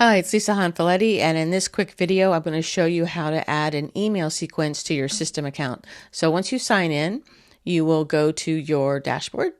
Hi, it's Lisa Hanfileti, and in this quick video, I'm going to show you how to add an email sequence to your system account. So once you sign in, you will go to your dashboard,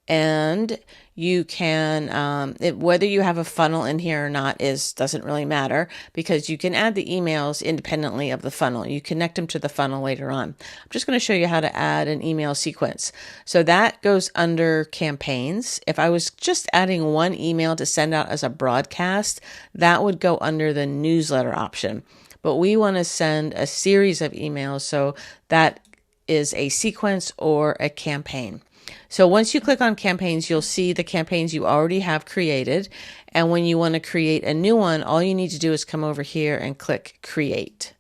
and you can, whether you have a funnel in here or not doesn't really matter, because you can add the emails independently of the funnel. You connect them to the funnel later on. I'm just going to show you how to add an email sequence. So that goes under campaigns. If I was just adding one email to send out as a broadcast, that would go under the newsletter option. But we want to send a series of emails, so that is a sequence or a campaign. So once you click on campaigns, you'll see the campaigns you already have created. And when you want to create a new one, all you need to do is come over here and click create.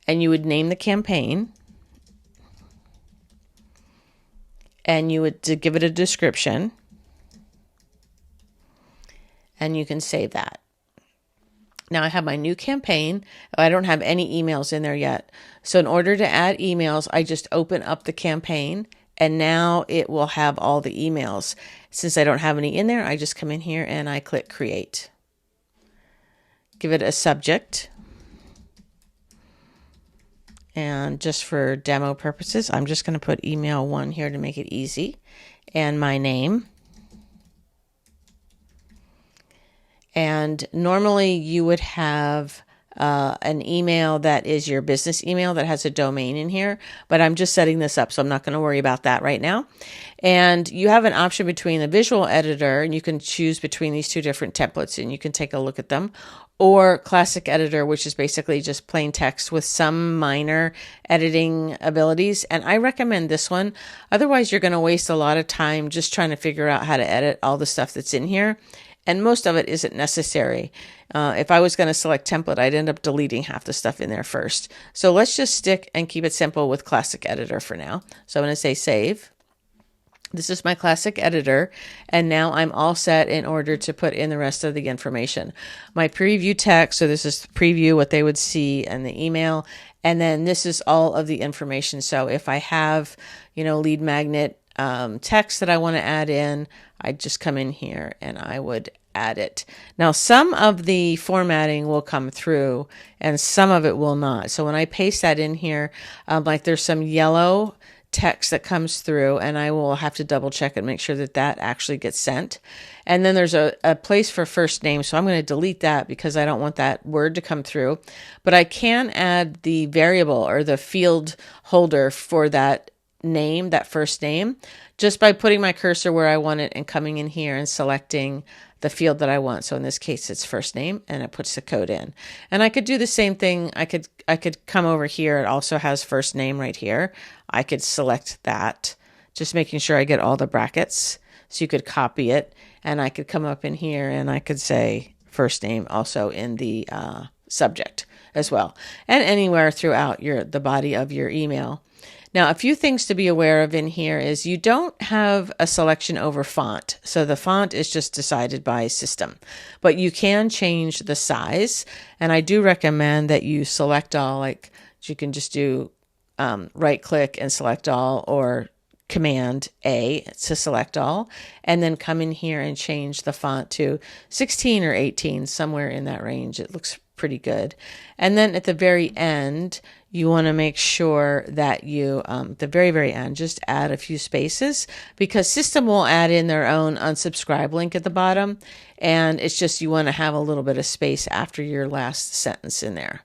And you would name the campaign. And you would give it a description. And you can save that. Now I have my new campaign. I don't have any emails in there yet. So in order to add emails, I just open up the campaign. And now it will have all the emails. Since I don't have any in there, I just come in here and I click create. Give it a subject. And just for demo purposes, I'm just going to put email 1 here to make it easy. And my name. And normally you would have an email that is your business email that has a domain in here, but I'm just setting this up, so I'm not going to worry about that right now. And you have an option between the visual editor, and you can choose between these two different templates, and you can take a look at them, or classic editor, which is basically just plain text with some minor editing abilities. And I recommend this one. Otherwise, you're going to waste a lot of time just trying to figure out how to edit all the stuff that's in here. And most of it isn't necessary. If I was going to select template, I'd end up deleting half the stuff in there first. So let's just stick and keep it simple with classic editor for now. So I'm going to say save. This is my classic editor. And now I'm all set in order to put in the rest of the information. My preview text. So this is preview, what they would see in the email. And then this is all of the information. So if I have, lead magnet text that I want to add in, I'd just come in here and I would add it. Now, some of the formatting will come through and some of it will not. So when I paste that in here, like there's some yellow text that comes through, and I will have to double check and make sure that that actually gets sent. And then there's a place for first name. So I'm going to delete that because I don't want that word to come through. But I can add the variable or the field holder for that name, that first name, just by putting my cursor where I want it and coming in here and selecting the field that I want. So in this case, it's first name, and it puts the code in. And I could do the same thing. I could come over here. It also has first name right here. I could select that, just making sure I get all the brackets. So you could copy it, and I could come up in here and I could say first name also in the subject as well, and anywhere throughout the body of your email. Now, a few things to be aware of in here is you don't have a selection over font. So the font is just decided by system, but you can change the size. And I do recommend that you select all, like you can just do right click and select all, or Command A to select all, and then come in here and change the font to 16 or 18, somewhere in that range. It looks pretty good. And then at the very end, you want to make sure that you, at the very, very end, just add a few spaces, because system will add in their own unsubscribe link at the bottom. And it's just, you want to have a little bit of space after your last sentence in there.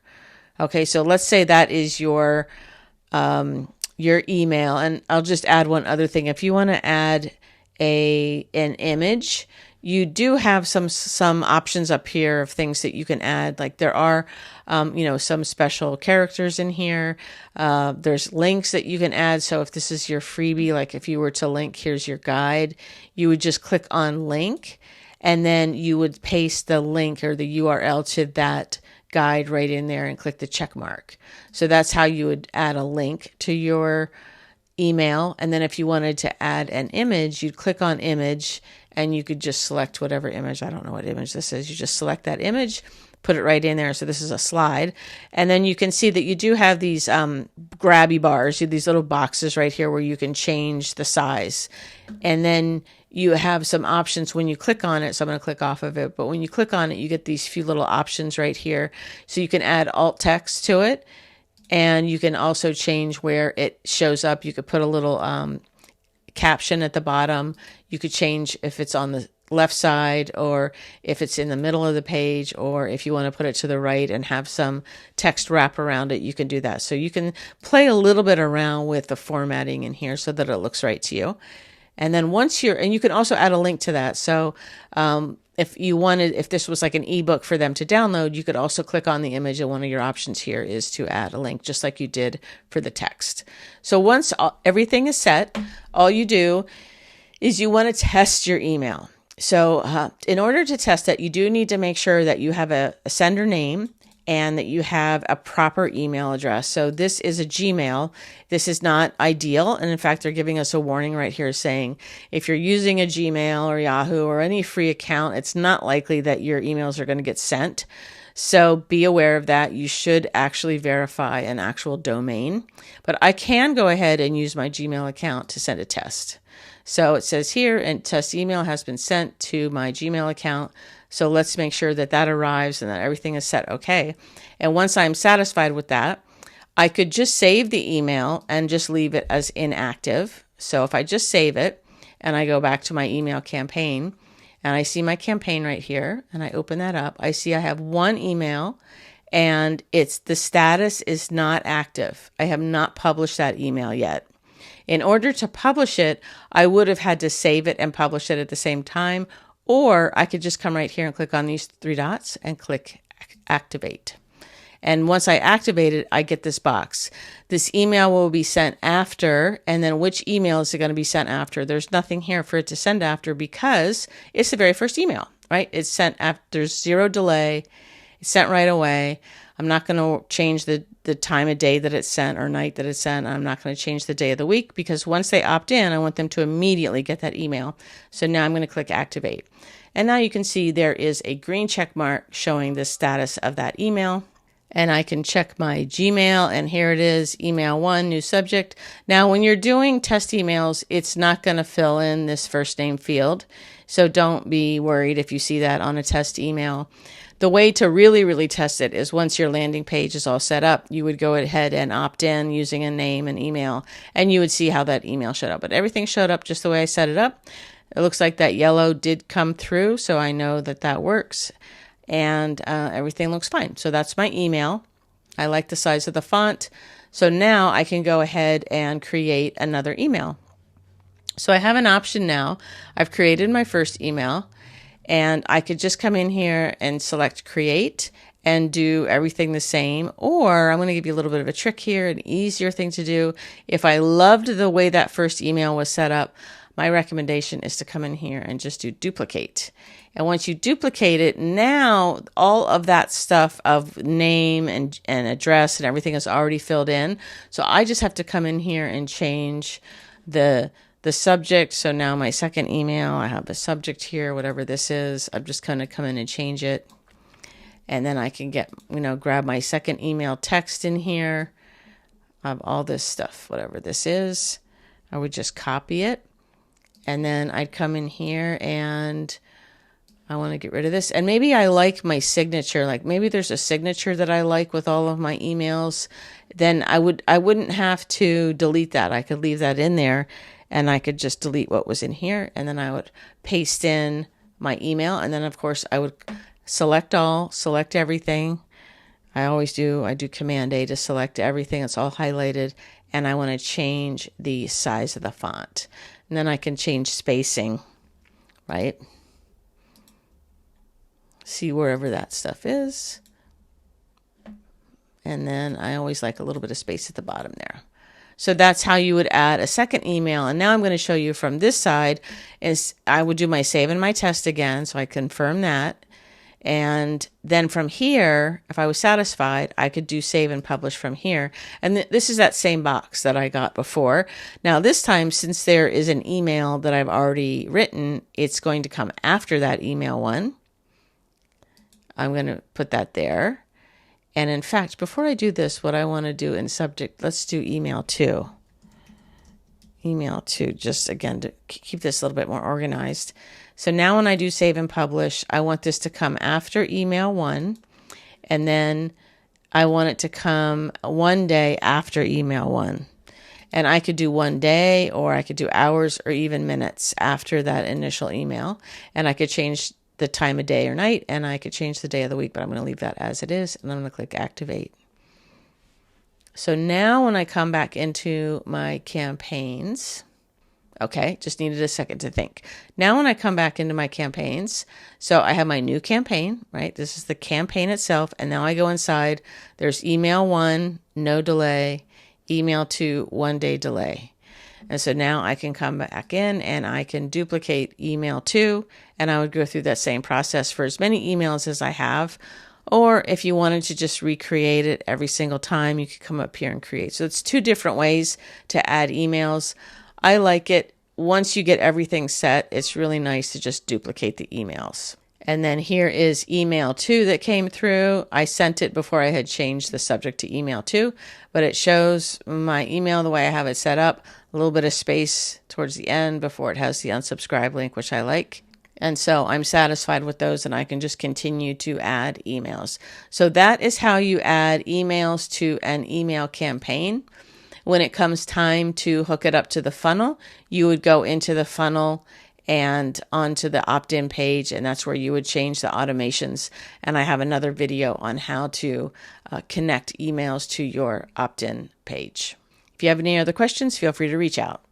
Okay, so let's say that is your email. And I'll just add one other thing. If you want to add an image, you do have some options up here of things that you can add. Like there are, some special characters in here. There's links that you can add. So if this is your freebie, like if you were to link, here's your guide, you would just click on link, and then you would paste the link or the URL to that guide right in there and click the check mark. So that's how you would add a link to your email. And then if you wanted to add an image, you'd click on image, and you could just select whatever image. I don't know what image this is. You just select that image, put it right in there. So this is a slide. And then you can see that you do have these grabby bars, these little boxes right here where you can change the size. And then you have some options when you click on it. So I'm going to click off of it. But when you click on it, you get these few little options right here. So you can add alt text to it. And you can also change where it shows up. You could put a little caption at the bottom. You could change if it's on the left side or if it's in the middle of the page, or if you want to put it to the right and have some text wrap around it, you can do that. So you can play a little bit around with the formatting in here so that it looks right to you. And then once and you can also add a link to that. So if this was like an ebook for them to download, you could also click on the image, and one of your options here is to add a link, just like you did for the text. So once everything is set, all you do is you want to test your email. So in order to test it, you do need to make sure that you have a sender name and that you have a proper email address. So this is a Gmail. This is not ideal. And in fact, they're giving us a warning right here saying, if you're using a Gmail or Yahoo or any free account, it's not likely that your emails are going to get sent. So be aware of that. You should actually verify an actual domain. But I can go ahead and use my Gmail account to send a test. So it says here, and test email has been sent to my Gmail account. So let's make sure that that arrives and that everything is set okay. And once I'm satisfied with that, I could just save the email and just leave it as inactive. So if I just save it and I go back to my email campaign and I see my campaign right here and I open that up, I see I have one email and the status is not active. I have not published that email yet. In order to publish it, I would have had to save it and publish it at the same time, or I could just come right here and click on these three dots and click activate. And once I activate it, I get this box. This email will be sent after, and then which email is it going to be sent after? There's nothing here for it to send after because it's the very first email, right? It's sent after, there's zero delay. It's sent right away. I'm not going to change the time of day that it's sent or night that it's sent. I'm not going to change the day of the week because once they opt in, I want them to immediately get that email. So now I'm going to click activate. And now you can see there is a green check mark showing the status of that email. And I can check my Gmail, and here it is, email 1, new subject. Now, when you're doing test emails, it's not going to fill in this first name field. So don't be worried if you see that on a test email. The way to really test it is once your landing page is all set up, you would go ahead and opt in using a name and email, and you would see how that email showed up. But everything showed up just the way I set it up. It looks like that yellow did come through, so I know that that works. And everything looks fine. So that's my email. I like the size of the font. So now I can go ahead and create another email. So I have an option now. I've created my first email, and I could just come in here and select create and do everything the same. Or I'm going to give you a little bit of a trick here, an easier thing to do. If I loved the way that first email was set up, my recommendation is to come in here and just do duplicate. And once you duplicate it, now all of that stuff of name and address and everything is already filled in. So I just have to come in here and change the subject. So now my second email, I have the subject here, whatever this is. I'm just going to come in and change it. And then I can get, grab my second email text in here of all this stuff, whatever this is. I would just copy it. And then I'd come in here and I want to get rid of this. And maybe I like my signature. Like maybe there's a signature that I like with all of my emails. Then I wouldn't have to delete that. I could leave that in there and I could just delete what was in here. And then I would paste in my email. And then of course I would select all, select everything. I always do. I do Command A to select everything. It's all highlighted. And I want to change the size of the font. And then I can change spacing, right? See wherever that stuff is. And then I always like a little bit of space at the bottom there. So that's how you would add a second email. And now I'm going to show you from this side is I would do my save and my test again. So I confirm that. And then from here, if I was satisfied, I could do save and publish from here. And this is that same box that I got before. Now this time, since there is an email that I've already written, it's going to come after that email one. I'm going to put that there. And in fact, before I do this, what I want to do in subject, let's do email 2. Email 2, just again to keep this a little bit more organized. So now when I do save and publish, I want this to come after email 1. And then I want it to come one day after email 1. And I could do 1 day, or I could do hours or even minutes after that initial email. And I could change the time of day or night, and I could change the day of the week, but I'm going to leave that as it is, and I'm going to click activate. So now when I come back into my campaigns, okay, just needed a second to think. Now when I come back into my campaigns, so I have my new campaign, right? This is the campaign itself, and now I go inside. There's email 1, no delay, email 2, 1 day delay. And so now I can come back in and I can duplicate email 2, and I would go through that same process for as many emails as I have. Or if you wanted to just recreate it every single time, you could come up here and create. So it's 2 different ways to add emails. I like it. Once you get everything set, it's really nice to just duplicate the emails. And then here is email 2 that came through. I sent it before I had changed the subject to email 2, but it shows my email the way I have it set up, a little bit of space towards the end before it has the unsubscribe link, which I like. And so I'm satisfied with those, and I can just continue to add emails. So that is how you add emails to an email campaign. When it comes time to hook it up to the funnel, you would go into the funnel and onto the opt-in page, and that's where you would change the automations. And I have another video on how to connect emails to your opt-in page. If you have any other questions, feel free to reach out.